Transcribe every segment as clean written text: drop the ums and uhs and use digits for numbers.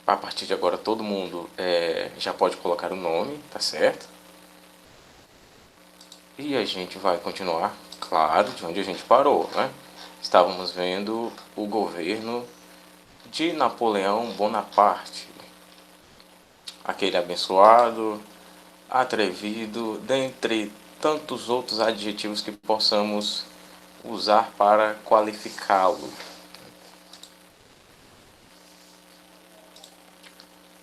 A partir de agora todo mundo já pode colocar o nome, tá certo? E a gente vai continuar, claro, de onde a gente parou, né? Estávamos vendo o governo de Napoleão Bonaparte, aquele abençoado, atrevido, dentre tantos outros adjetivos que possamos usar para qualificá-lo.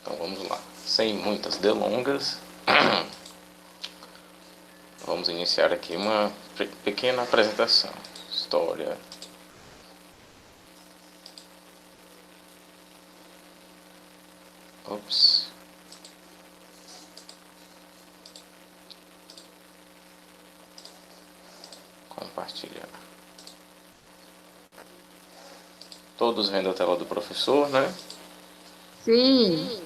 Então vamos lá, sem muitas delongas, vamos iniciar aqui uma pequena apresentação. História. Ops. Compartilhar. Todos vendo a tela do professor, né? Sim.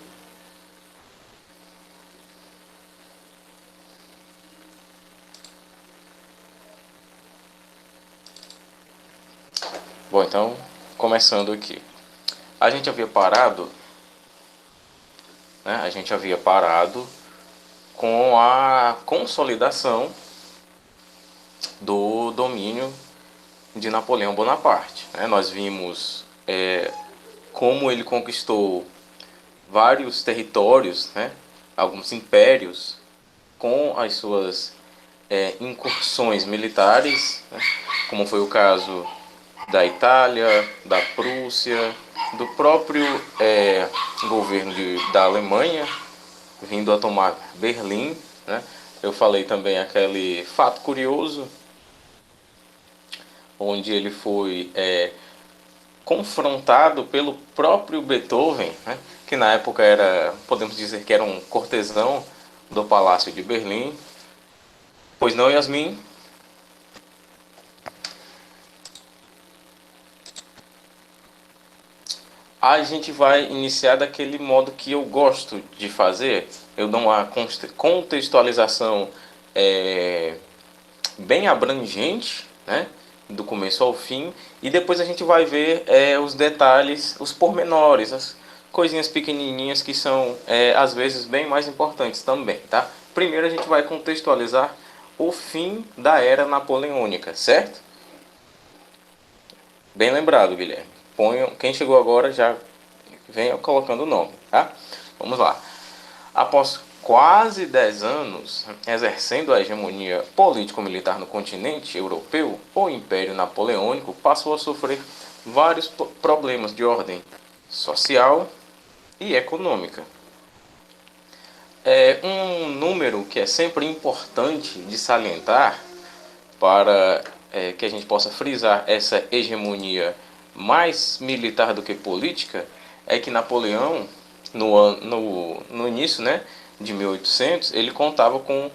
Bom, então, começando aqui. A gente havia parado, né? A gente havia parado com a consolidação do domínio de Napoleão Bonaparte, né? Nós vimos como ele conquistou vários territórios, né? Alguns impérios, com as suas incursões militares, né? Como foi o caso da Itália, da Prússia, do próprio governo da Alemanha, vindo a tomar Berlim. Né? Eu falei também aquele fato curioso, onde ele foi confrontado pelo próprio Beethoven, né? Que na época era, podemos dizer que era um cortesão do Palácio de Berlim. Pois não, Yasmin? A gente vai iniciar daquele modo que eu gosto de fazer. Eu dou uma contextualização é, bem abrangente, né? Do começo ao fim. E depois a gente vai ver os detalhes, os pormenores, as coisinhas pequenininhas que são, às vezes, bem mais importantes também, tá? Primeiro a gente vai contextualizar o fim da era napoleônica, certo? Bem lembrado, Guilherme. Quem chegou agora já venha colocando o nome, tá? Vamos lá. Após quase 10 anos exercendo a hegemonia político-militar no continente europeu, o Império Napoleônico passou a sofrer vários problemas de ordem social e econômica. Um número que é sempre importante de salientar para que a gente possa frisar essa hegemonia mais militar do que política é que Napoleão, no início, né, de 1800, ele contava com,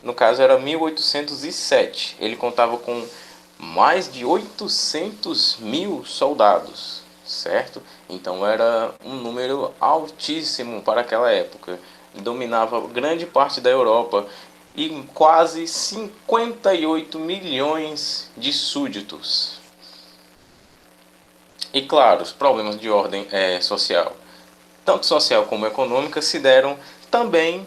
no caso era 1807, ele contava com mais de 800 mil soldados, certo? Então era um número altíssimo para aquela época. Dominava grande parte da Europa e quase 58 milhões de súditos. E claro, os problemas de ordem social, tanto social como econômica, se deram também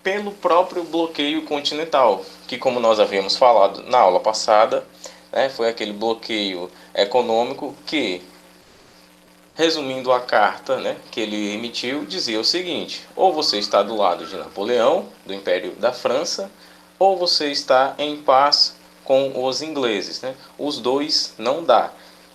pelo próprio bloqueio continental, que como nós havíamos falado na aula passada, né, foi aquele bloqueio econômico que, resumindo a carta, né, que ele emitiu, dizia o seguinte: ou você está do lado de Napoleão, do Império da França, ou você está em paz com os ingleses. Né? Os dois não dá.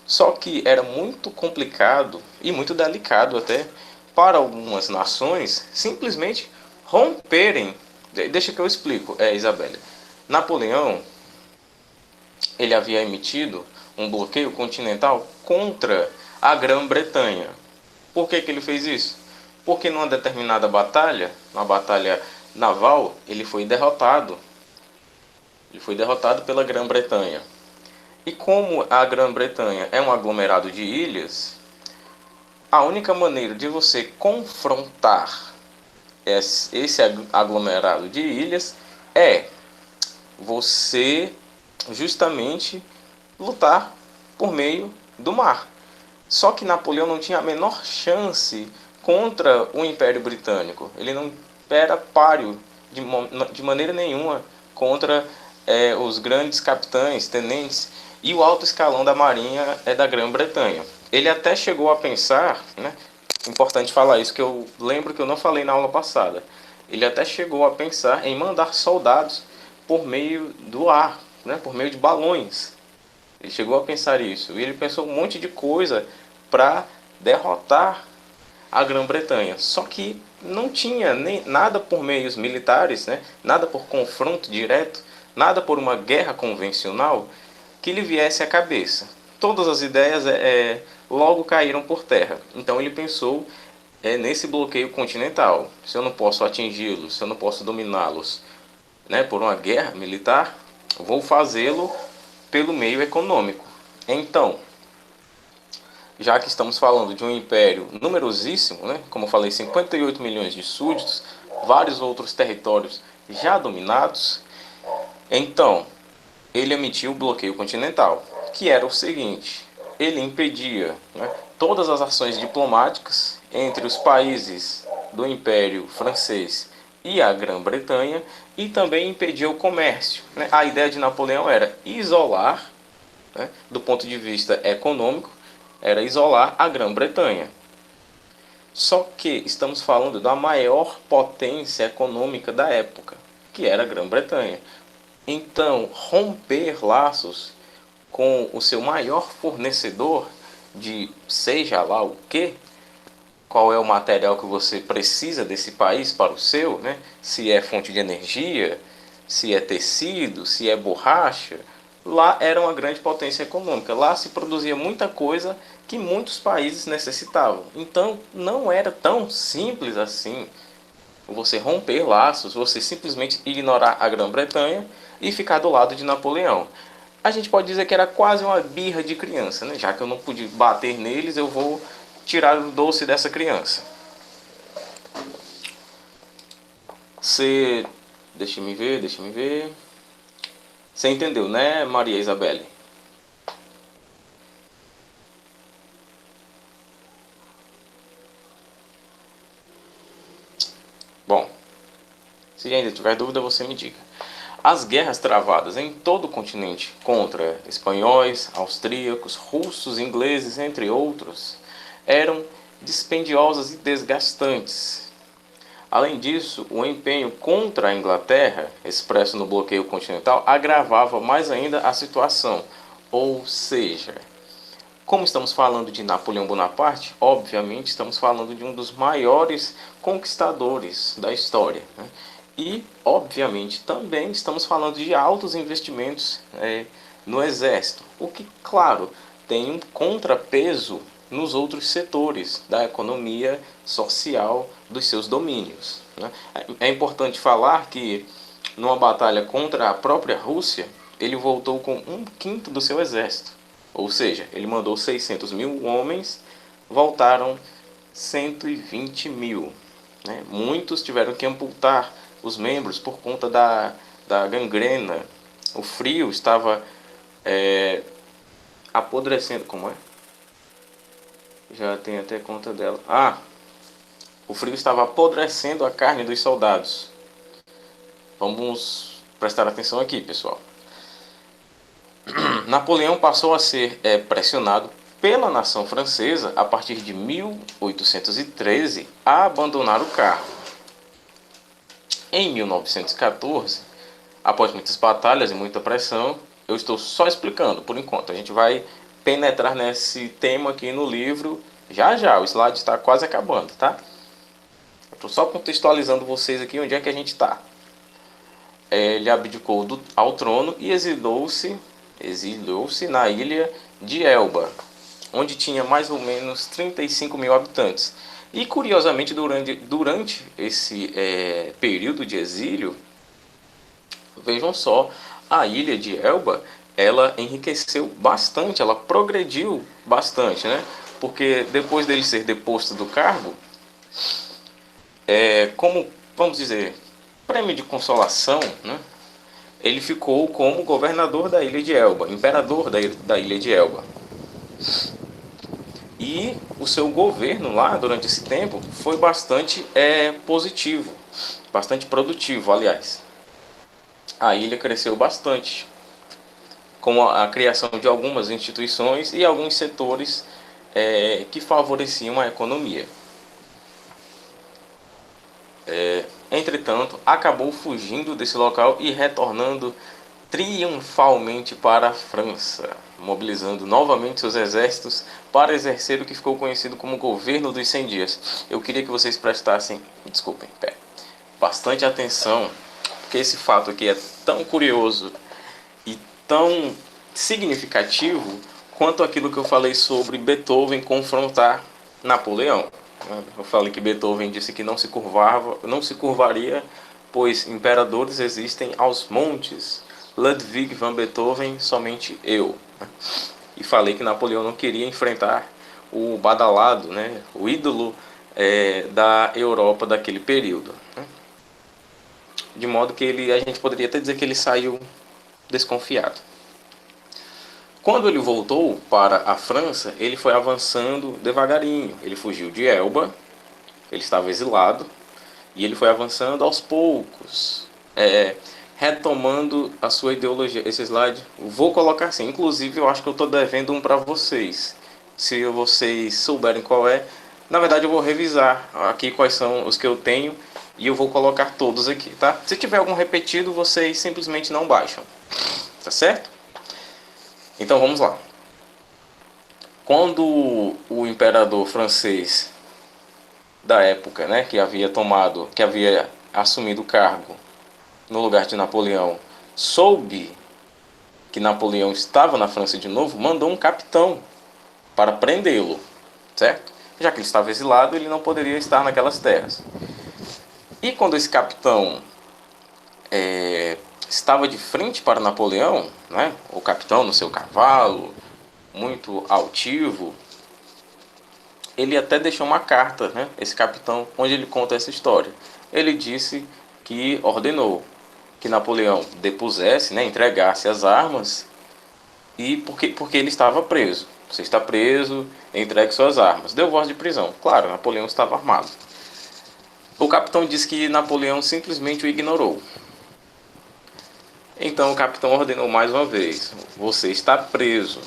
Só que era muito complicado e muito delicado até para algumas nações simplesmente romperem. Deixa que eu explico, Isabelle. Napoleão, ele havia emitido um bloqueio continental contra a Grã-Bretanha. Por que ele fez isso? Porque numa determinada batalha, na batalha naval, ele foi derrotado. Ele foi derrotado pela Grã-Bretanha. E como a Grã-Bretanha é um aglomerado de ilhas, a única maneira de você confrontar esse aglomerado de ilhas é você justamente lutar por meio do mar. Só que Napoleão não tinha a menor chance contra o Império Britânico. Ele não era páreo de maneira nenhuma contra os grandes capitães, tenentes e o alto escalão da marinha da Grã-Bretanha. Ele até chegou a pensar, né, importante falar isso, que eu lembro que eu não falei na aula passada, ele até chegou a pensar em mandar soldados por meio do ar, né, por meio de balões. Ele chegou a pensar isso. E ele pensou um monte de coisa para derrotar a Grã-Bretanha. Só que não tinha nem nada por meios militares, né? Nada por confronto direto, nada por uma guerra convencional que lhe viesse à cabeça. Todas as ideias logo caíram por terra. Então ele pensou nesse bloqueio continental. Se eu não posso atingi-los, se eu não posso dominá-los, né, por uma guerra militar, vou fazê-lo pelo meio econômico. Então, já que estamos falando de um império numerosíssimo, né, como eu falei, 58 milhões de súditos, vários outros territórios já dominados, então ele emitiu o bloqueio continental, que era o seguinte: ele impedia, né, todas as ações diplomáticas entre os países do Império Francês e a Grã-Bretanha, e também impedia o comércio, né? A ideia de Napoleão era isolar, né, do ponto de vista econômico, era isolar a Grã-Bretanha. Só que estamos falando da maior potência econômica da época, que era a Grã-Bretanha. Então, romper laços com o seu maior fornecedor de seja lá o que, qual é o material que você precisa desse país para o seu, né? Se é fonte de energia, se é tecido, se é borracha. Lá era uma grande potência econômica. Lá se produzia muita coisa que muitos países necessitavam. Então não era tão simples assim você romper laços, você simplesmente ignorar a Grã-Bretanha e ficar do lado de Napoleão. A gente pode dizer que era quase uma birra de criança, né? Já que eu não pude bater neles, eu vou tirar o doce dessa criança. Você... Deixa-me ver. Você entendeu, né, Maria Isabelle? Bom, se ainda tiver dúvida, você me diga. As guerras travadas em todo o continente contra espanhóis, austríacos, russos, ingleses, entre outros, eram dispendiosas e desgastantes. Além disso, o empenho contra a Inglaterra, expresso no bloqueio continental, agravava mais ainda a situação. Ou seja, como estamos falando de Napoleão Bonaparte, obviamente estamos falando de um dos maiores conquistadores da história, né? E, obviamente, também estamos falando de altos investimentos no exército, o que, claro, tem um contrapeso nos outros setores da economia social dos seus domínios, né? É importante falar que, numa batalha contra a própria Rússia, ele voltou com 1/5 do seu exército. Ou seja, ele mandou 600 mil homens, voltaram 120 mil. Né? Muitos tiveram que amputar os membros por conta da gangrena. O frio estava apodrecendo. Como é? Já tem até conta dela. O frio estava apodrecendo a carne dos soldados. Vamos prestar atenção aqui, pessoal. Napoleão passou a ser pressionado pela nação francesa a partir de 1813 a abandonar o cargo. Em 1914, após muitas batalhas e muita pressão, eu estou só explicando por enquanto, a gente vai penetrar nesse tema aqui no livro já, o slide está quase acabando, tá? Eu estou só contextualizando vocês aqui onde é que a gente está. Ele abdicou ao trono e exilou-se na ilha de Elba, onde tinha mais ou menos 35 mil habitantes. E, curiosamente, durante esse período de exílio, vejam só, a ilha de Elba, ela enriqueceu bastante, ela progrediu bastante, né? Porque depois dele ser deposto do cargo, como, vamos dizer, prêmio de consolação, né? Ele ficou como governador da ilha de Elba, imperador da ilha de Elba. E o seu governo lá, durante esse tempo, foi bastante positivo, bastante produtivo, aliás. A ilha cresceu bastante, com a criação de algumas instituições e alguns setores que favoreciam a economia. Entretanto, acabou fugindo desse local e retornando triunfalmente para a França, mobilizando novamente seus exércitos para exercer o que ficou conhecido como Governo dos 100 Dias. Eu queria que vocês prestassem, desculpem, bastante atenção, porque esse fato aqui é tão curioso e tão significativo quanto aquilo que eu falei sobre Beethoven confrontar Napoleão. Eu falei que Beethoven disse que não se curvaria, pois imperadores existem aos montes. Ludwig van Beethoven, somente eu. E falei que Napoleão não queria enfrentar o badalado, né, o ídolo da Europa daquele período. De modo que a gente poderia até dizer que ele saiu desconfiado. Quando ele voltou para a França, ele foi avançando devagarinho. Ele fugiu de Elba, ele estava exilado, e ele foi avançando aos poucos, retomando a sua ideologia. Esse slide, vou colocar assim, inclusive eu acho que eu estou devendo um para vocês. Se vocês souberem qual é, na verdade eu vou revisar aqui quais são os que eu tenho, e eu vou colocar todos aqui, tá? Se tiver algum repetido, vocês simplesmente não baixam, tá certo? Então vamos lá. Quando o imperador francês da época, né, que havia assumido o cargo no lugar de Napoleão, soube que Napoleão estava na França de novo, mandou um capitão para prendê-lo, certo? Já que ele estava exilado, ele não poderia estar naquelas terras. E quando esse capitão estava de frente para Napoleão, né, o capitão no seu cavalo, muito altivo, ele até deixou uma carta, né, esse capitão, onde ele conta essa história. Ele disse que ordenou que Napoleão depusesse, né, entregasse as armas, e porque ele estava preso. Você está preso, entregue suas armas. Deu voz de prisão. Claro, Napoleão estava armado. O capitão disse que Napoleão simplesmente o ignorou. Então o capitão ordenou mais uma vez: você está preso.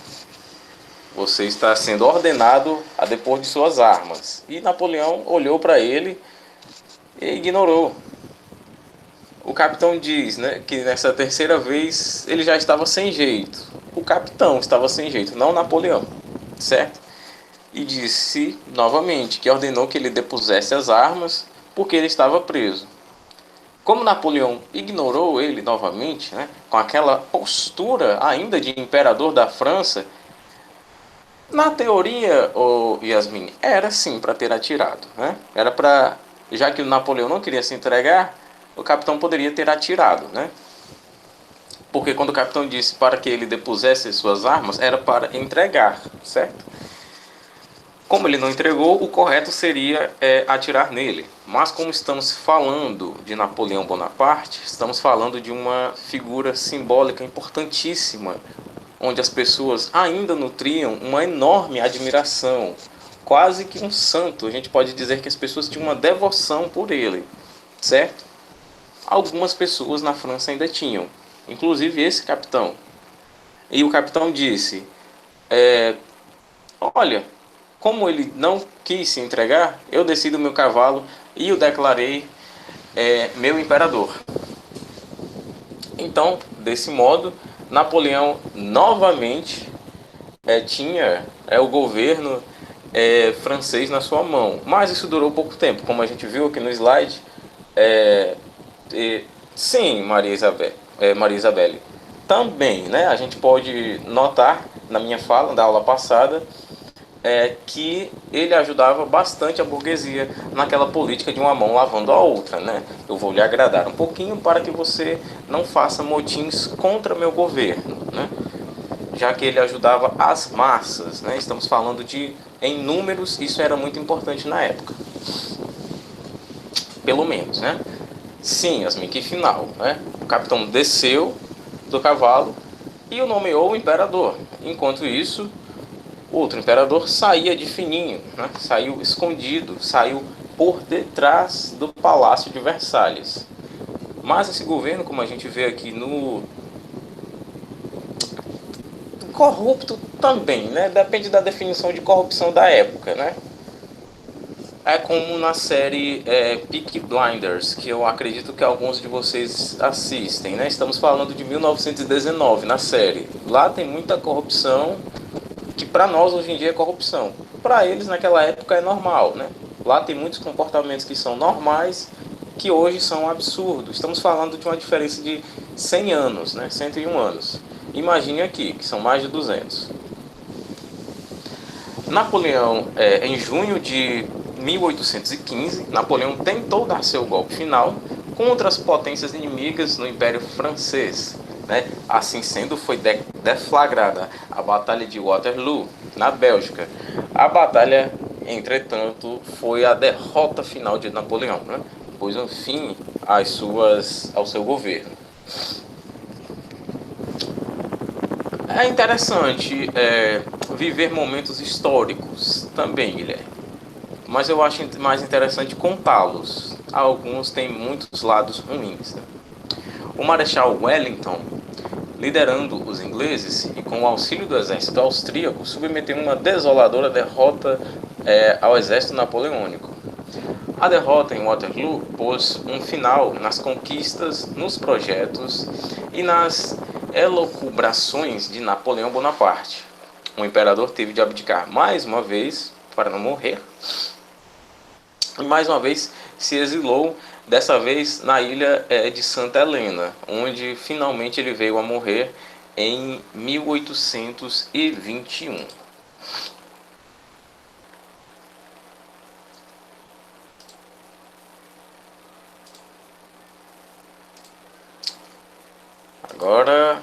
Você está sendo ordenado a depor de suas armas. E Napoleão olhou para ele e ignorou. O capitão diz, né, que nessa terceira vez ele já estava sem jeito. O capitão estava sem jeito, não Napoleão, certo? E disse novamente que ordenou que ele depusesse as armas porque ele estava preso. Como Napoleão ignorou ele novamente, né, com aquela postura ainda de imperador da França, na teoria, Yasmin, era sim para ter atirado, né? Era para, já que o Napoleão não queria se entregar, o capitão poderia ter atirado, né? Porque quando o capitão disse para que ele depusesse suas armas, era para entregar, certo? Como ele não entregou, o correto seria atirar nele. Mas como estamos falando de Napoleão Bonaparte, estamos falando de uma figura simbólica importantíssima, onde as pessoas ainda nutriam uma enorme admiração, quase que um santo. A gente pode dizer que as pessoas tinham uma devoção por ele, certo? Algumas pessoas na França ainda tinham, inclusive esse capitão. E o capitão disse, olha, como ele não quis se entregar, eu desci do meu cavalo e o declarei meu imperador. Então, desse modo, Napoleão novamente tinha o governo francês na sua mão. Mas isso durou pouco tempo, como a gente viu aqui no slide. Sim, Maria Isabelle. Também, né, a gente pode notar na minha fala da aula passada que ele ajudava bastante a burguesia naquela política de uma mão lavando a outra, né? Eu vou lhe agradar um pouquinho para que você não faça motins contra meu governo, né? Já que ele ajudava as massas, né? Estamos falando em números, isso era muito importante na época. Pelo menos, né? Sim, Yasmin, que final, né? O capitão desceu do cavalo e o nomeou o imperador. Enquanto isso, outro imperador saía de fininho, né? Saiu escondido, saiu por detrás do Palácio de Versalhes. Mas esse governo, como a gente vê aqui no corrupto também, né? Depende da definição de corrupção da época, né? É como na série Peaky Blinders, que eu acredito que alguns de vocês assistem, né? Estamos falando de 1919 na série. Lá tem muita corrupção, que para nós hoje em dia é corrupção. Para eles naquela época é normal, né? Lá tem muitos comportamentos que são normais, que hoje são absurdos. Estamos falando de uma diferença de 100 anos, né? 101 anos. Imagine aqui, que são mais de 200. Napoleão, em junho de 1815, Napoleão tentou dar seu golpe final contra as potências inimigas no Império Francês. Né? Assim sendo, foi deflagrada a Batalha de Waterloo, na Bélgica. A batalha, entretanto, foi a derrota final de Napoleão, né? Pôs um fim ao seu governo. É interessante viver momentos históricos também, Guilherme. Mas eu acho mais interessante contá-los. Alguns têm muitos lados ruins. Né? O Marechal Wellington, liderando os ingleses e com o auxílio do exército austríaco, submeteu uma desoladora derrota ao exército napoleônico. A derrota em Waterloo pôs um final nas conquistas, nos projetos e nas elucubrações de Napoleão Bonaparte. O imperador teve de abdicar mais uma vez para não morrer e mais uma vez se exilou, dessa vez na ilha de Santa Helena, onde finalmente ele veio a morrer em 1821. Agora,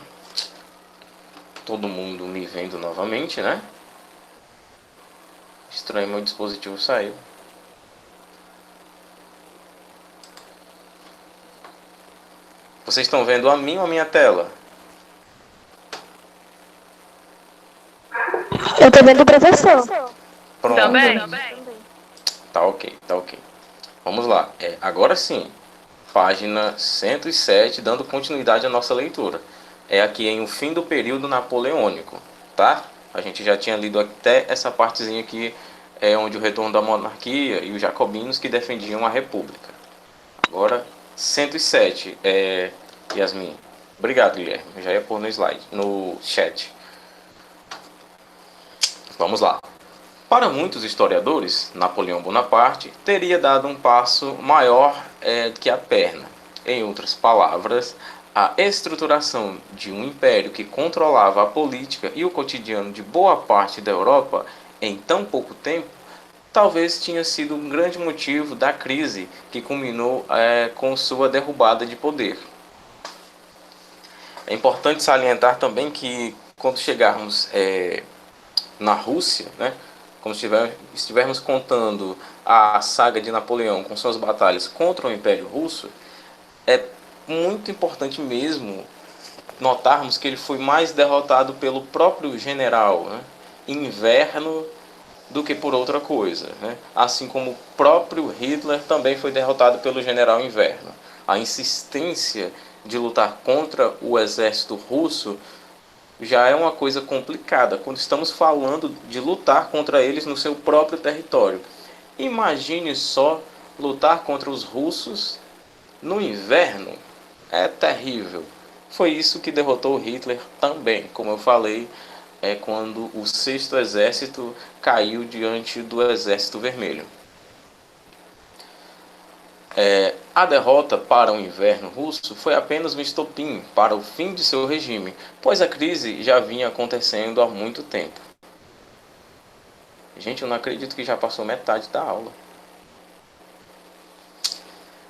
todo mundo me vendo novamente, né? Estranho, meu dispositivo saiu. Vocês estão vendo a mim ou a minha tela? Eu tô vendo o professor. Pronto. Também. Tá ok, tá ok. Vamos lá. Agora sim. Página 107, dando continuidade à nossa leitura. É aqui em O Fim do Período Napoleônico, tá? A gente já tinha lido até essa partezinha aqui, onde o retorno da monarquia e os jacobinos que defendiam a república. Agora, 107, Yasmin. Obrigado, Guilherme. Eu já ia pôr no slide, no chat. Vamos lá. Para muitos historiadores, Napoleão Bonaparte teria dado um passo maior que a perna. Em outras palavras, a estruturação de um império que controlava a política e o cotidiano de boa parte da Europa em tão pouco tempo, talvez tinha sido um grande motivo da crise que culminou com sua derrubada de poder. É importante salientar também que quando chegarmos na Rússia, né, como estivermos contando a saga de Napoleão com suas batalhas contra o Império Russo, é muito importante mesmo notarmos que ele foi mais derrotado pelo próprio general, né, Inverno, do que por outra coisa. Né? Assim como o próprio Hitler também foi derrotado pelo general Inverno. A insistência de lutar contra o exército russo já é uma coisa complicada, quando estamos falando de lutar contra eles no seu próprio território. Imagine só lutar contra os russos no inverno. É terrível. Foi isso que derrotou Hitler também, como eu falei, quando o Sexto Exército caiu diante do Exército Vermelho. A derrota para o inverno russo foi apenas um estopim para o fim de seu regime, pois a crise já vinha acontecendo há muito tempo. Gente, eu não acredito que já passou metade da aula.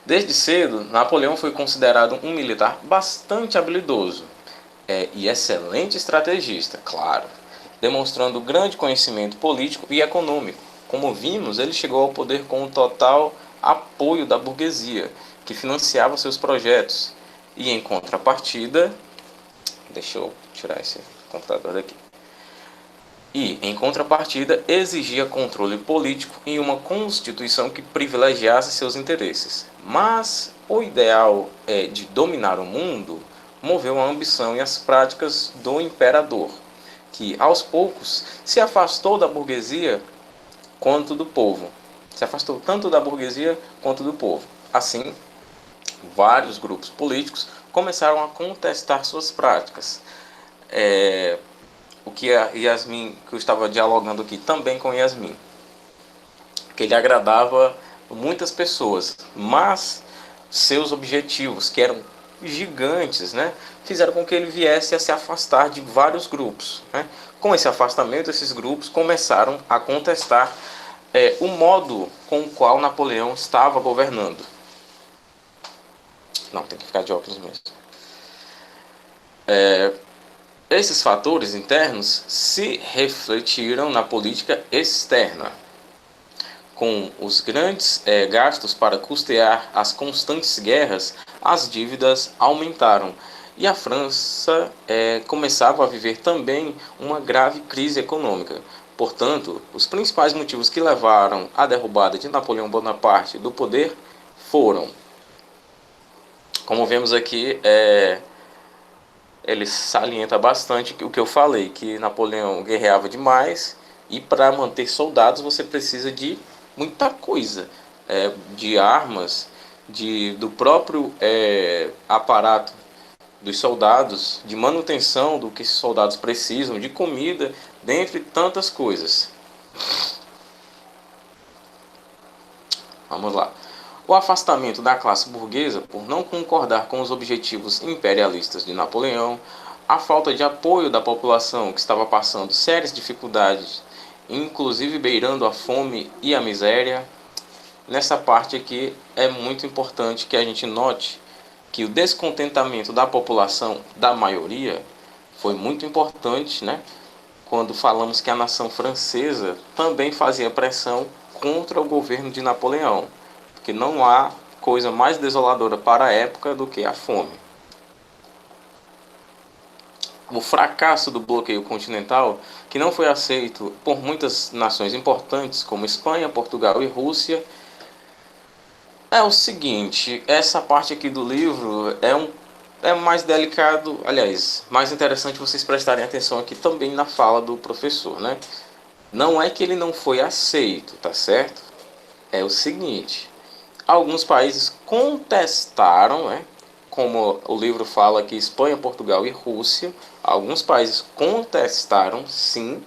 Desde cedo, Napoleão foi considerado um militar bastante habilidoso e excelente estrategista, claro, demonstrando grande conhecimento político e econômico. Como vimos, ele chegou ao poder com o total apoio da burguesia, que financiava seus projetos. E em contrapartida, deixa eu tirar esse computador daqui. e, em contrapartida, exigia controle político e uma constituição que privilegiasse seus interesses. Mas o ideal de dominar o mundo moveu a ambição e as práticas do imperador, que aos poucos se afastou da burguesia quanto do povo. Se afastou tanto da burguesia quanto do povo. Assim, vários grupos políticos começaram a contestar suas práticas. O que a Yasmin, que eu estava dialogando aqui também com Yasmin, que ele agradava muitas pessoas, mas seus objetivos, que eram gigantes, né, fizeram com que ele viesse a se afastar de vários grupos, né? Com esse afastamento, esses grupos começaram a contestar o modo com o qual Napoleão estava governando. Não, tem que ficar de óculos mesmo. Esses fatores internos se refletiram na política externa, com os grandes gastos para custear as constantes guerras. As dívidas aumentaram e a França começava a viver também uma grave crise econômica. Portanto, os principais motivos que levaram à derrubada de Napoleão Bonaparte do poder foram, como vemos aqui, ele salienta bastante o que eu falei, que Napoleão guerreava demais e para manter soldados você precisa de muita coisa, de armas, do próprio aparato dos soldados, de manutenção do que esses soldados precisam, de comida, dentre tantas coisas. Vamos lá. O afastamento da classe burguesa por não concordar com os objetivos imperialistas de Napoleão, a falta de apoio da população que estava passando sérias dificuldades, inclusive beirando a fome e a miséria. Nessa parte aqui é muito importante que a gente note que o descontentamento da população, da maioria, foi muito importante, né? Quando falamos que a nação francesa também fazia pressão contra o governo de Napoleão, porque não há coisa mais desoladora para a época do que a fome. O fracasso do bloqueio continental, que não foi aceito por muitas nações importantes, como Espanha, Portugal e Rússia, é o seguinte: essa parte aqui do livro é mais delicado, aliás, mais interessante vocês prestarem atenção aqui também na fala do professor, né? Não é que ele não foi aceito, tá certo? É o seguinte: alguns países contestaram, né? Como o livro fala que Espanha, Portugal e Rússia, alguns países contestaram, sim,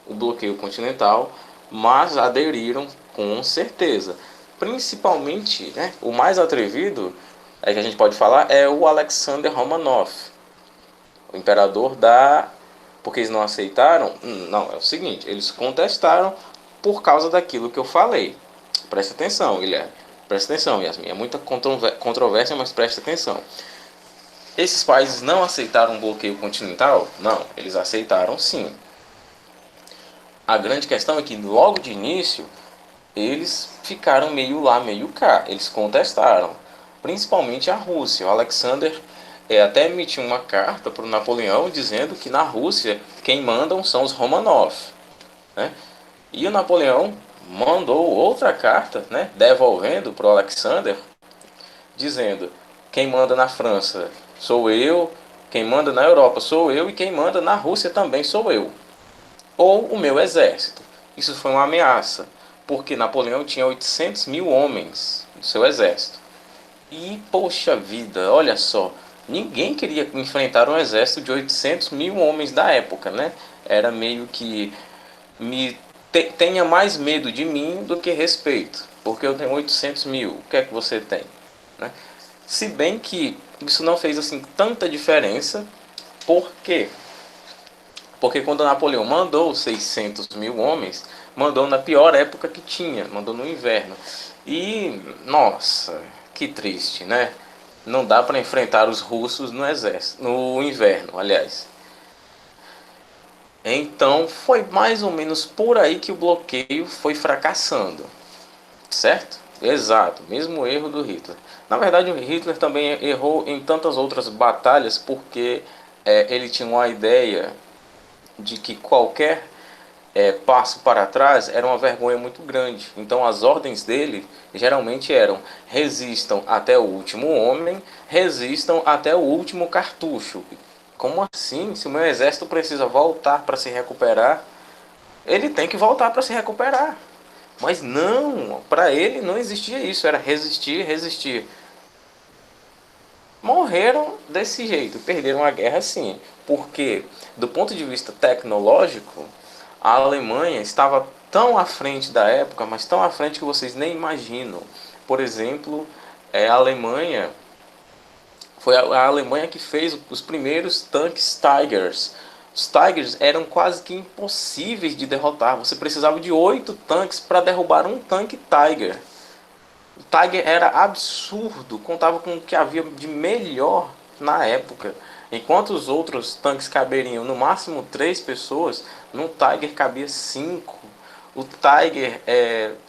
o bloqueio continental, mas aderiram com certeza. Principalmente, né, o mais atrevido que a gente pode falar é o Alexander Romanov, o imperador da... Porque eles não aceitaram? Não, é o seguinte, eles contestaram por causa daquilo que eu falei. Presta atenção, Guilherme. Presta atenção, Yasmin. É muita controvérsia, mas presta atenção. Esses países não aceitaram o bloqueio continental? Não, eles aceitaram sim. A grande questão é que logo de início eles ficaram meio lá, meio cá. Eles contestaram, principalmente a Rússia. O Alexander até emitiu uma carta para o Napoleão dizendo que na Rússia quem mandam são os Romanov, né? E o Napoleão mandou outra carta, né, devolvendo para o Alexander, dizendo: quem manda na França sou eu, quem manda na Europa sou eu e quem manda na Rússia também sou eu, ou o meu exército. Isso foi uma ameaça, porque Napoleão tinha 800 mil homens no seu exército. E, poxa vida, olha só, ninguém queria enfrentar um exército de 800 mil homens da época, né? Era meio que tenha mais medo de mim do que respeito, porque eu tenho 800 mil, o que é que você tem? Né? Se bem que isso não fez assim tanta diferença. Por quê? Porque quando Napoleão mandou 600 mil homens, mandou na pior época que tinha, mandou no inverno. E, nossa, que triste, né? Não dá para enfrentar os russos no exército, no inverno, aliás. Então, foi mais ou menos por aí que o bloqueio foi fracassando, certo? Exato, mesmo erro do Hitler. Na verdade, o Hitler também errou em tantas outras batalhas porque ele tinha uma ideia de que qualquer passo para trás era uma vergonha muito grande. Então as ordens dele geralmente eram: resistam até o último homem, resistam até o último cartucho. Como assim? Se o meu exército precisa voltar para se recuperar, ele tem que voltar para se recuperar. Mas não, para ele não existia isso, era resistir, resistir. Morreram desse jeito, perderam a guerra sim, porque do ponto de vista tecnológico, a Alemanha estava tão à frente da época, mas tão à frente que vocês nem imaginam. Por exemplo, a Alemanha foi a Alemanha que fez os primeiros tanques Tigers. Os Tigers eram quase que impossíveis de derrotar. Você precisava de 8 tanques para derrubar um tanque Tiger. O Tiger era absurdo, contava com o que havia de melhor na época. Enquanto os outros tanques caberiam no máximo 3 pessoas, no Tiger cabia 5. O Tiger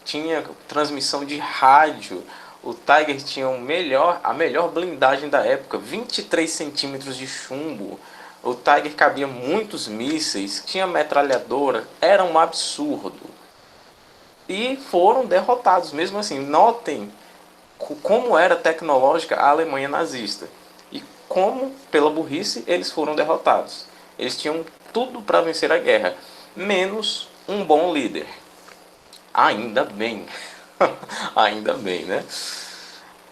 tinha transmissão de rádio. O Tiger tinha a melhor blindagem da época, 23 centímetros de chumbo. O Tiger cabia muitos mísseis, tinha metralhadora, era um absurdo. E foram derrotados, mesmo assim. Notem como era tecnológica a Alemanha nazista. E como, pela burrice, eles foram derrotados. Eles tinham tudo para vencer a guerra, menos um bom líder. Ainda bem. Ainda bem, né?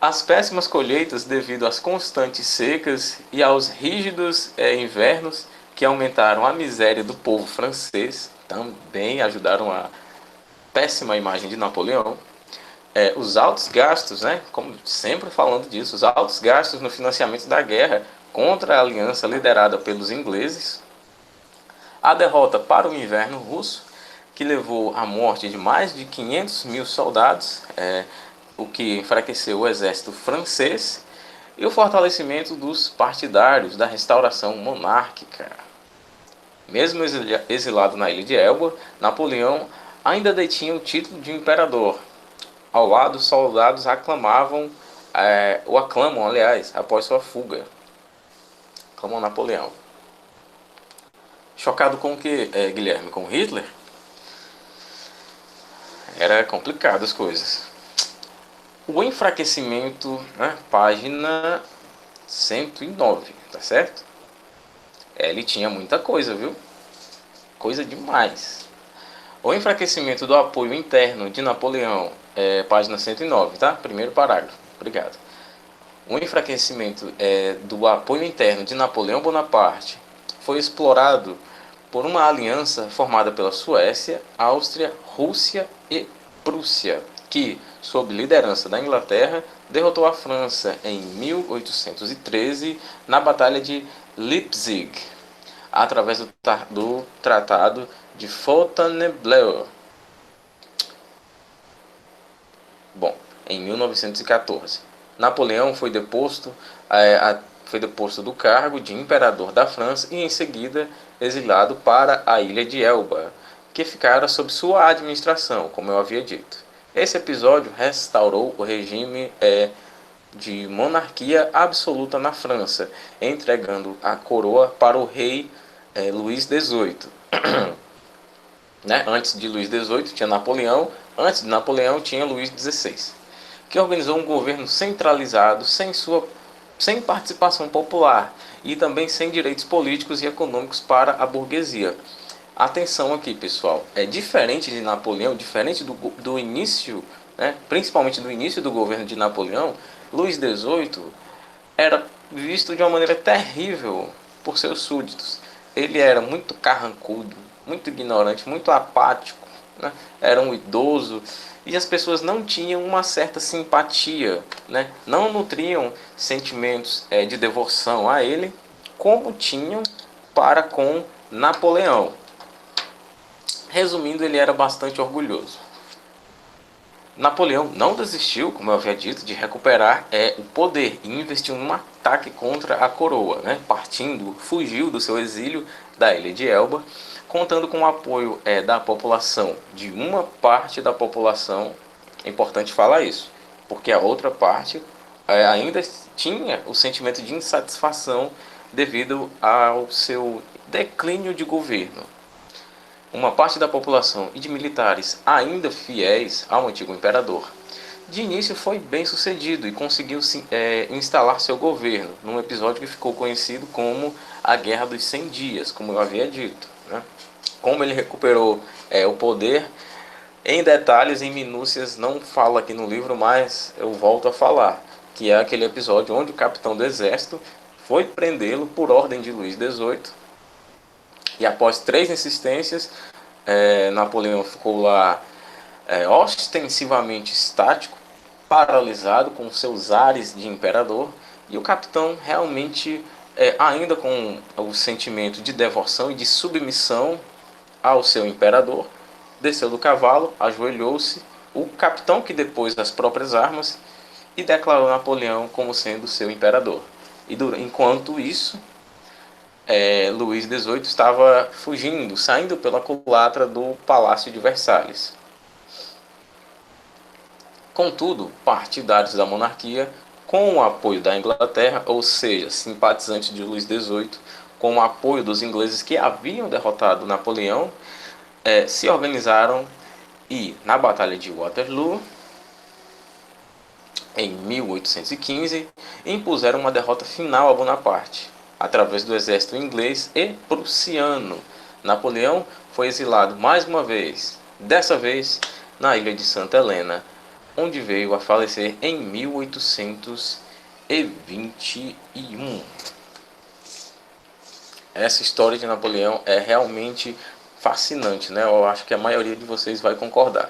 As péssimas colheitas devido às constantes secas e aos rígidos invernos que aumentaram a miséria do povo francês também ajudaram a péssima imagem de Napoleão. Os altos gastos, né, como sempre falando disso, os altos gastos no financiamento da guerra contra a aliança liderada pelos ingleses, a derrota para o inverno russo, que levou à morte de mais de 500 mil soldados, o que enfraqueceu o exército francês, e o fortalecimento dos partidários da restauração monárquica. Mesmo exilado na ilha de Elba, Napoleão ainda detinha o título de imperador. Ao lado, soldados aclamam, aliás, após sua fuga. Aclamam Napoleão. Chocado com o que, Guilherme? Com Hitler? Era complicado as coisas. O enfraquecimento, né, página 109, tá certo? Ele tinha muita coisa, viu? Coisa demais. O enfraquecimento do apoio interno de Napoleão, página 109, tá? Primeiro parágrafo. Obrigado. O enfraquecimento do apoio interno de Napoleão Bonaparte foi explorado por uma aliança formada pela Suécia, Áustria, Rússia e Prússia, que, sob liderança da Inglaterra, derrotou a França em 1813 na Batalha de Leipzig, através do Tratado de Fontainebleau. Bom, em 1914, Napoleão foi deposto do cargo de imperador da França e em seguida exilado para a ilha de Elba, que ficara sob sua administração, como eu havia dito. Esse episódio restaurou o regime de monarquia absoluta na França, entregando a coroa para o rei Luís XVIII. Né? Antes de Luís XVIII tinha Napoleão, antes de Napoleão tinha Luís XVI, que organizou um governo centralizado, sem participação popular e também sem direitos políticos e econômicos para a burguesia. Atenção aqui, pessoal, é diferente de Napoleão, diferente do início, né, principalmente do início do governo de Napoleão. Luís XVIII era visto de uma maneira terrível por seus súditos. Ele era muito carrancudo, muito ignorante, muito apático, né? Era um idoso e as pessoas não tinham uma certa simpatia, né? Não nutriam sentimentos de devoção a ele, como tinham para com Napoleão. Resumindo, ele era bastante orgulhoso. Napoleão não desistiu, como eu havia dito, de recuperar o poder e investiu num ataque contra a coroa, né? Fugiu do seu exílio da ilha de Elba, contando com o apoio da população, de uma parte da população. É importante falar isso, porque a outra parte ainda tinha o sentimento de insatisfação devido ao seu declínio de governo. uma parte da população e de militares ainda fiéis ao antigo imperador. De início foi bem sucedido e conseguiu instalar seu governo, num episódio que ficou conhecido como a Guerra dos 100 Dias, como eu havia dito. Né? Como ele recuperou o poder, em detalhes, em minúcias, não falo aqui no livro, mas eu volto a falar, que é aquele episódio onde o capitão do exército foi prendê-lo por ordem de Luís XVIII, e após 3 insistências, Napoleão ficou lá ostensivamente estático, paralisado com seus ares de imperador, e o capitão realmente, ainda com o sentimento de devoção e de submissão ao seu imperador, desceu do cavalo, ajoelhou-se, o capitão que depôs as próprias armas e declarou Napoleão como sendo seu imperador. E enquanto isso, Luís XVIII estava fugindo, saindo pela culatra do Palácio de Versalhes. Contudo, partidários da monarquia, com o apoio da Inglaterra, ou seja, simpatizantes de Luís XVIII, com o apoio dos ingleses que haviam derrotado Napoleão, se organizaram e, na Batalha de Waterloo, em 1815, impuseram uma derrota final a Bonaparte, através do exército inglês e prussiano. Napoleão foi exilado mais uma vez, dessa vez na ilha de Santa Helena, onde veio a falecer em 1821. Essa história de Napoleão é realmente fascinante, né? Eu acho que a maioria de vocês vai concordar.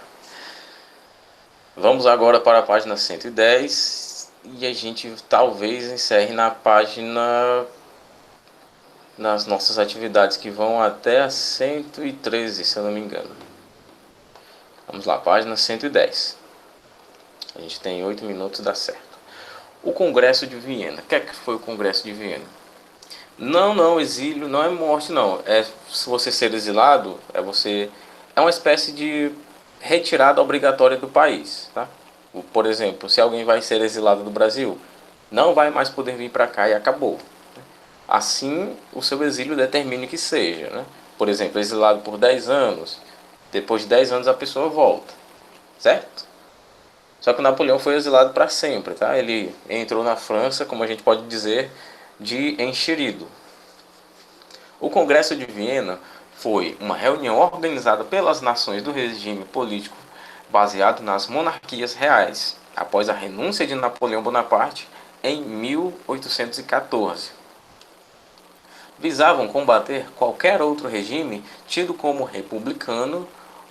Vamos agora para a página 110 e a gente talvez encerre na página, nas nossas atividades que vão até a 113, se eu não me engano. Vamos lá, página 110. A gente tem 8 minutos, dá certo. O Congresso de Viena. O que é que foi o Congresso de Viena? Não, exílio não é morte, não. Se você ser exilado, é uma espécie de retirada obrigatória do país, tá? Por exemplo, se alguém vai ser exilado do Brasil, não vai mais poder vir para cá e acabou. Assim, o seu exílio determine que seja, né? Por exemplo, exilado por 10 anos, depois de 10 anos a pessoa volta, certo? Só que o Napoleão foi exilado para sempre, tá? Ele entrou na França, como a gente pode dizer, de enxerido. O Congresso de Viena foi uma reunião organizada pelas nações do regime político baseado nas monarquias reais, após a renúncia de Napoleão Bonaparte em 1814. Visavam combater qualquer outro regime tido como republicano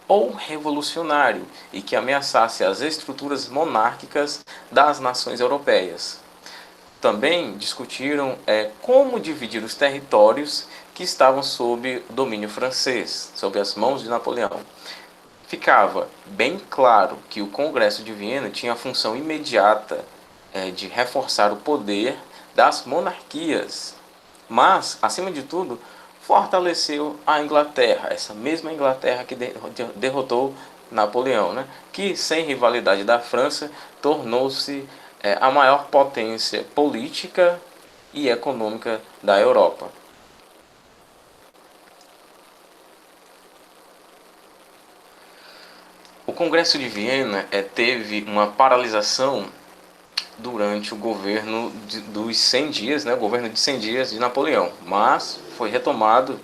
ou revolucionário e que ameaçasse as estruturas monárquicas das nações europeias. Também discutiram como dividir os territórios que estavam sob domínio francês, sob as mãos de Napoleão. Ficava bem claro que o Congresso de Viena tinha a função imediata de reforçar o poder das monarquias, mas, acima de tudo, fortaleceu a Inglaterra, essa mesma Inglaterra que derrotou Napoleão, né? Que, sem rivalidade da França, tornou-se a maior potência política e econômica da Europa. O Congresso de Viena teve uma paralisação durante o governo dos 100 dias, né, o governo de 100 dias de Napoleão, mas foi retomado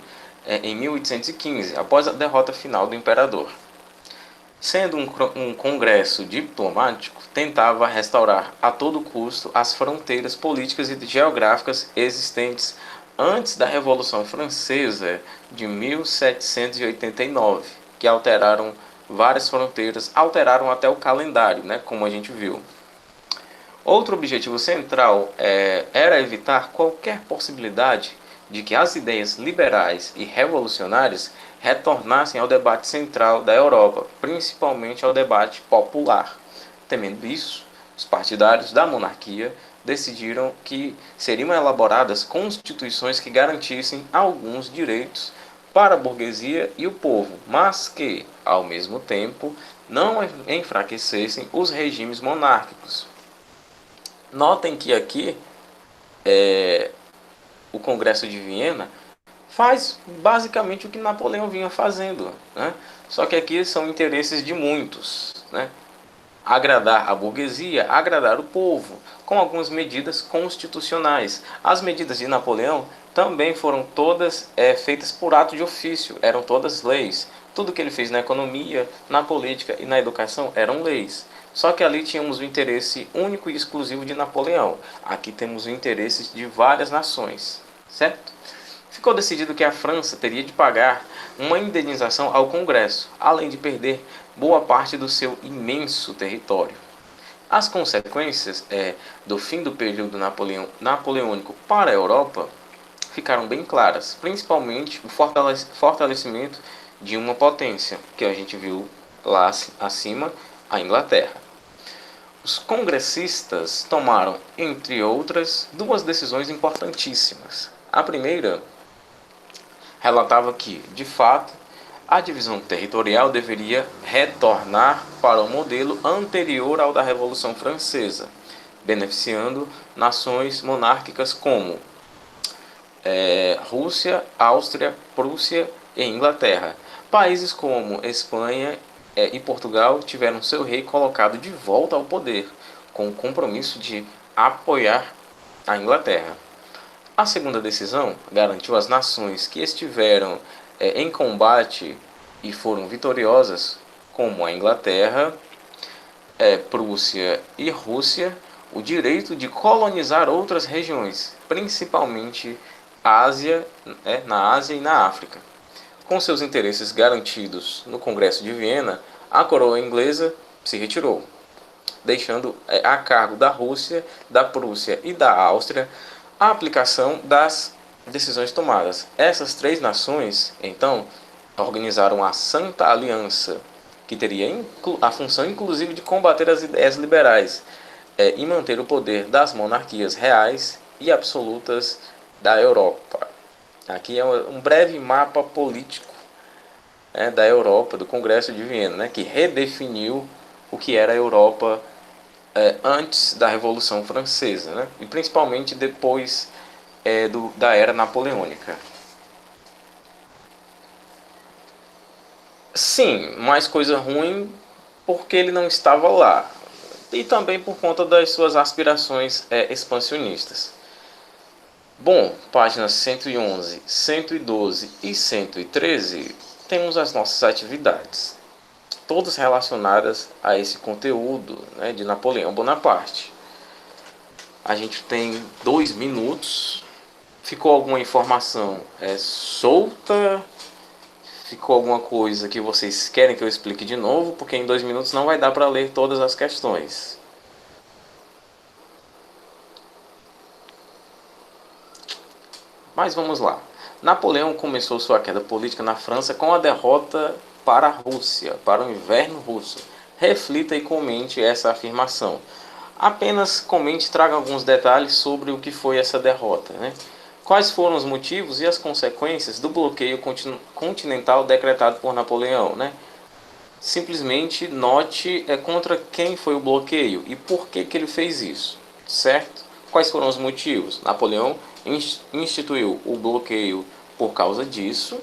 em 1815, após a derrota final do imperador. Sendo um congresso diplomático, tentava restaurar a todo custo as fronteiras políticas e geográficas existentes antes da Revolução Francesa de 1789, que alteraram várias fronteiras, alteraram até o calendário, né, como a gente viu. Outro objetivo central era evitar qualquer possibilidade de que as ideias liberais e revolucionárias retornassem ao debate central da Europa, principalmente ao debate popular. Temendo isso, os partidários da monarquia decidiram que seriam elaboradas constituições que garantissem alguns direitos para a burguesia e o povo, mas que, ao mesmo tempo, não enfraquecessem os regimes monárquicos. Notem que aqui o Congresso de Viena faz basicamente o que Napoleão vinha fazendo, né? Só que aqui são interesses de muitos, né? Agradar a burguesia, agradar o povo, com algumas medidas constitucionais. As medidas de Napoleão também foram todas feitas por ato de ofício, eram todas leis. Tudo que ele fez na economia, na política e na educação eram leis. Só que ali tínhamos o interesse único e exclusivo de Napoleão. Aqui temos o interesse de várias nações, certo? Ficou decidido que a França teria de pagar uma indenização ao Congresso, além de perder boa parte do seu imenso território. As consequências do fim do período napoleônico para a Europa ficaram bem claras, principalmente o fortalecimento de uma potência, que a gente viu lá acima, a Inglaterra. Os congressistas tomaram, entre outras, duas decisões importantíssimas. A primeira relatava que, de fato, a divisão territorial deveria retornar para o modelo anterior ao da Revolução Francesa, beneficiando nações monárquicas como Rússia, Áustria, Prússia e Inglaterra. Países como Espanha e Portugal tiveram seu rei colocado de volta ao poder, com o compromisso de apoiar a Inglaterra. A segunda decisão garantiu às nações que estiveram em combate e foram vitoriosas, como a Inglaterra, Prússia e Rússia, o direito de colonizar outras regiões, principalmente na Ásia e na África. Com seus interesses garantidos no Congresso de Viena, a coroa inglesa se retirou, deixando a cargo da Rússia, da Prússia e da Áustria a aplicação das decisões tomadas. Essas três nações, então, organizaram a Santa Aliança, que teria a função inclusive de combater as ideias liberais e manter o poder das monarquias reais e absolutas da Europa. Aqui é um breve mapa político da Europa, do Congresso de Viena, que redefiniu o que era a Europa antes da Revolução Francesa, e principalmente depois da Era Napoleônica. Sim, mais coisa ruim porque ele não estava lá, e também por conta das suas aspirações expansionistas. Bom, páginas 111, 112 e 113 temos as nossas atividades, todas relacionadas a esse conteúdo de Napoleão Bonaparte. A gente tem 2 minutos. Ficou alguma informação solta? Ficou alguma coisa que vocês querem que eu explique de novo? Porque em 2 minutos não vai dar para ler todas as questões. Mas vamos lá. Napoleão começou sua queda política na França com a derrota para a Rússia, para o inverno russo. Reflita e comente essa afirmação. Apenas comente e traga alguns detalhes sobre o que foi essa derrota. Quais foram os motivos e as consequências do bloqueio continental decretado por Napoleão? Simplesmente note contra quem foi o bloqueio e por que ele fez isso, certo? Quais foram os motivos? Napoleão instituiu o bloqueio por causa disso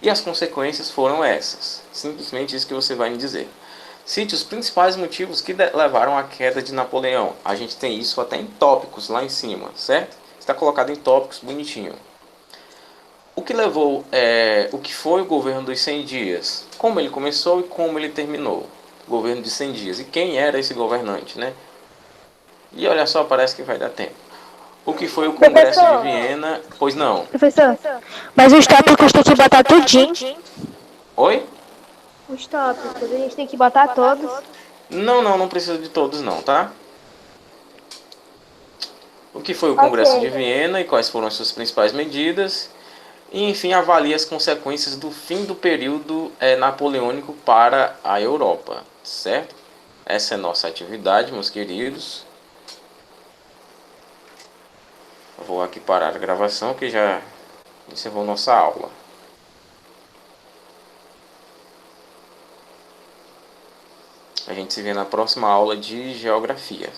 e as consequências foram essas. Simplesmente isso que você vai me dizer. Cite os principais motivos que levaram à queda de Napoleão. A gente tem isso até em tópicos lá em cima, certo? Está colocado em tópicos bonitinho. O que levou, o que foi o governo dos 100 dias? Como ele começou e como ele terminou? O governo de 100 dias. E quem era esse governante, E olha só, parece que vai dar tempo. O que foi o Congresso de Viena? Pois não. Professor, mas os tópicos tem que botar tudinho. Oi? Os tópicos, a gente tem que botar todos. Não precisa de todos não, tá? O que foi o Congresso de Viena e quais foram as suas principais medidas? E, enfim, avalie as consequências do fim do período napoleônico para a Europa, certo? Essa é a nossa atividade, meus queridos. Eu vou aqui parar a gravação que já encerrou nossa aula. A gente se vê na próxima aula de Geografia.